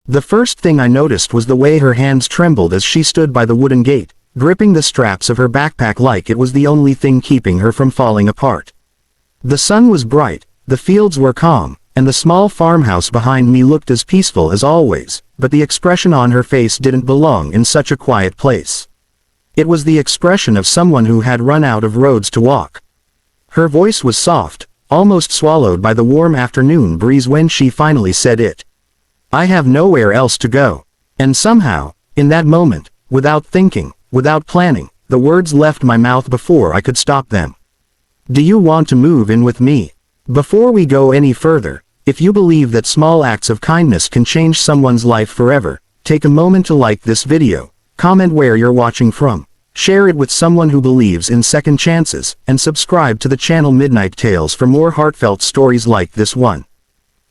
The first thing I noticed was the way her hands trembled as she stood by the wooden gate, gripping the straps of her backpack like it was the only thing keeping her from falling apart. The sun was bright, the fields were calm, and the small farmhouse behind me looked as peaceful as always, but the expression on her face didn't belong in such a quiet place. It was the expression of someone who had run out of roads to walk. Her voice was soft, almost swallowed by the warm afternoon breeze when she finally said it. "I have nowhere else to go." And somehow, in that moment, without thinking, without planning, the words left my mouth before I could stop them. "Do you want to move in with me?" Before we go any further, if you believe that small acts of kindness can change someone's life forever, take a moment to like this video, comment where you're watching from, share it with someone who believes in second chances, and subscribe to the channel Midnight Tales for more heartfelt stories like this one.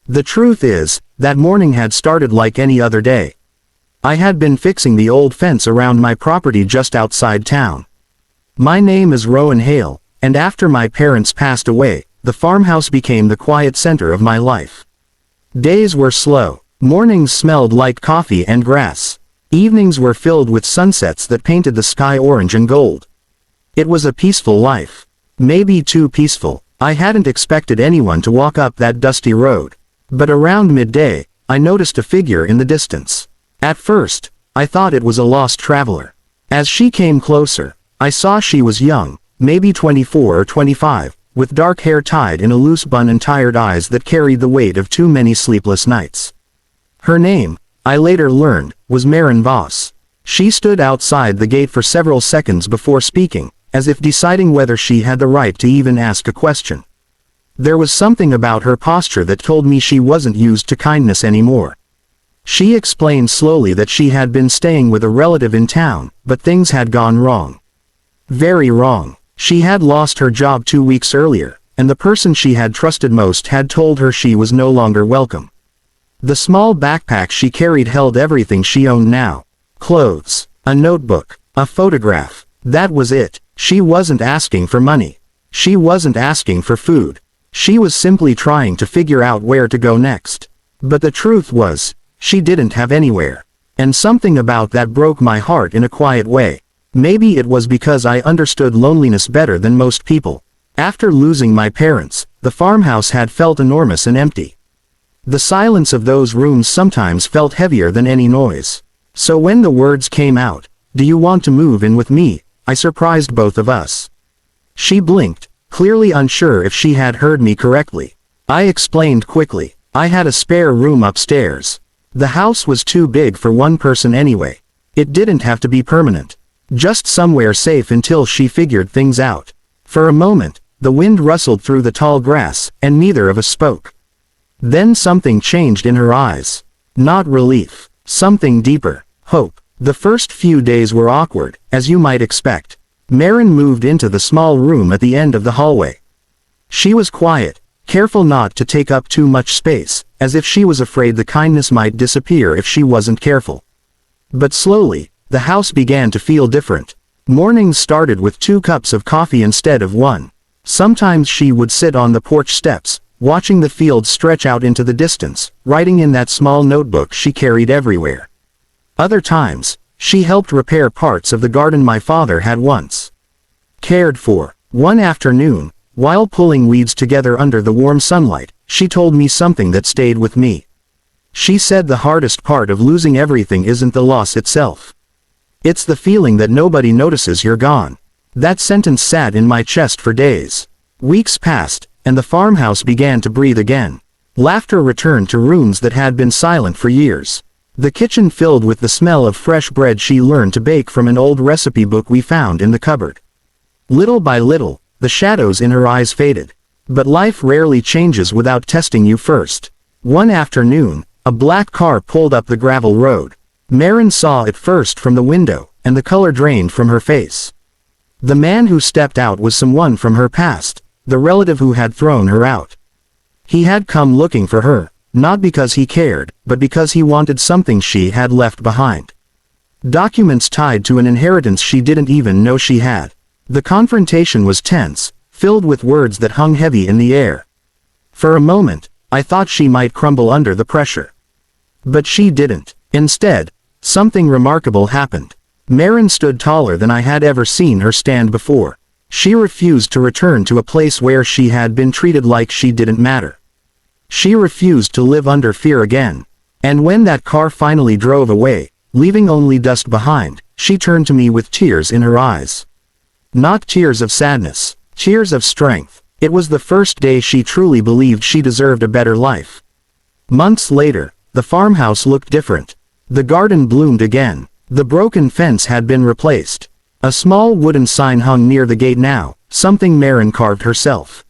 The truth is, that morning had started like any other day. I had been fixing the old fence around my property just outside town. My name is Rowan Hale, and after my parents passed away, the farmhouse became the quiet center of my life. Days were slow, mornings smelled like coffee and grass. Evenings were filled with sunsets that painted the sky orange and gold. It was a peaceful life. Maybe too peaceful. I hadn't expected anyone to walk up that dusty road. But around midday, I noticed a figure in the distance. At first, I thought it was a lost traveler. As she came closer, I saw she was young, maybe 24 or 25, with dark hair tied in a loose bun and tired eyes that carried the weight of too many sleepless nights. Her name, I later learned, was Maren Voss. She stood outside the gate for several seconds before speaking, as if deciding whether she had the right to even ask a question. There was something about her posture that told me she wasn't used to kindness anymore. She explained slowly that she had been staying with a relative in town, but things had gone wrong. Very wrong. She had lost her job 2 weeks earlier, and the person she had trusted most had told her she was no longer welcome. The small backpack she carried held everything she owned now. Clothes, a notebook, a photograph. That was it. She wasn't asking for money. She wasn't asking for food. She was simply trying to figure out where to go next. But the truth was, she didn't have anywhere. And something about that broke my heart in a quiet way. Maybe it was because I understood loneliness better than most people. After losing my parents, the farmhouse had felt enormous and empty. The silence of those rooms sometimes felt heavier than any noise. So when the words came out, "Do you want to move in with me?" I surprised both of us. She blinked, clearly unsure if she had heard me correctly. I explained quickly. I had a spare room upstairs. The house was too big for one person anyway. It didn't have to be permanent. Just somewhere safe until she figured things out. For a moment, the wind rustled through the tall grass, and neither of us spoke. Then something changed in her eyes. Not relief. Something deeper. Hope. The first few days were awkward, as you might expect. Maren moved into the small room at the end of the hallway. She was quiet, careful not to take up too much space, as if she was afraid the kindness might disappear if she wasn't careful. But slowly, the house began to feel different. Mornings started with 2 cups of coffee instead of 1. Sometimes she would sit on the porch steps, watching the field stretch out into the distance, writing in that small notebook she carried everywhere. Other times, she helped repair parts of the garden my father had once cared for. One afternoon, while pulling weeds together under the warm sunlight, she told me something that stayed with me. She said the hardest part of losing everything isn't the loss itself. It's the feeling that nobody notices you're gone. That sentence sat in my chest for days. Weeks passed, and the farmhouse began to breathe again. Laughter returned to rooms that had been silent for years. The kitchen filled with the smell of fresh bread she learned to bake from an old recipe book we found in the cupboard. Little by little, the shadows in her eyes faded. But life rarely changes without testing you first. One afternoon, a black car pulled up the gravel road. Maren saw it first from the window, and the color drained from her face. The man who stepped out was someone from her past, the relative who had thrown her out. He had come looking for her, not because he cared, but because he wanted something she had left behind. Documents tied to an inheritance she didn't even know she had. The confrontation was tense, filled with words that hung heavy in the air. For a moment, I thought she might crumble under the pressure. But she didn't. Instead, something remarkable happened. Marin stood taller than I had ever seen her stand before. She refused to return to a place where she had been treated like she didn't matter. She refused to live under fear again. And when that car finally drove away, leaving only dust behind, she turned to me with tears in her eyes. Not tears of sadness, tears of strength. It was the first day she truly believed she deserved a better life. Months later, the farmhouse looked different. The garden bloomed again. The broken fence had been replaced. A small wooden sign hung near the gate now, something Marin carved herself.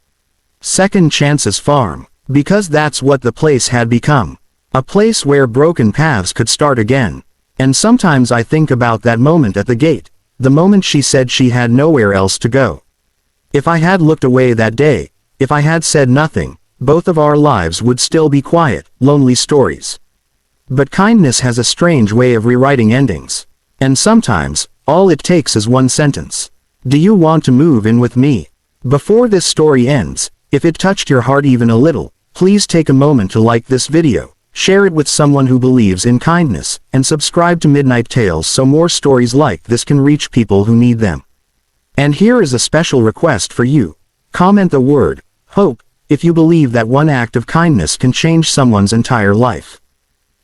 Second Chances Farm. Because that's what the place had become. A place where broken paths could start again. And sometimes I think about that moment at the gate, the moment she said she had nowhere else to go. If I had looked away that day, if I had said nothing, both of our lives would still be quiet, lonely stories. But kindness has a strange way of rewriting endings. And sometimes, all it takes is one sentence. Do you want to move in with me? Before this story ends, if it touched your heart even a little, please take a moment to like this video, share it with someone who believes in kindness, and subscribe to Midnight Tales so more stories like this can reach people who need them. And here is a special request for you. Comment the word hope if you believe that one act of kindness can change someone's entire life.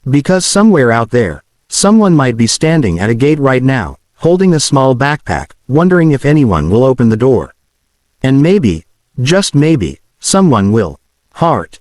Because somewhere out there, someone might be standing at a gate right now, holding a small backpack, wondering if anyone will open the door. And maybe, just maybe, someone will. Heart.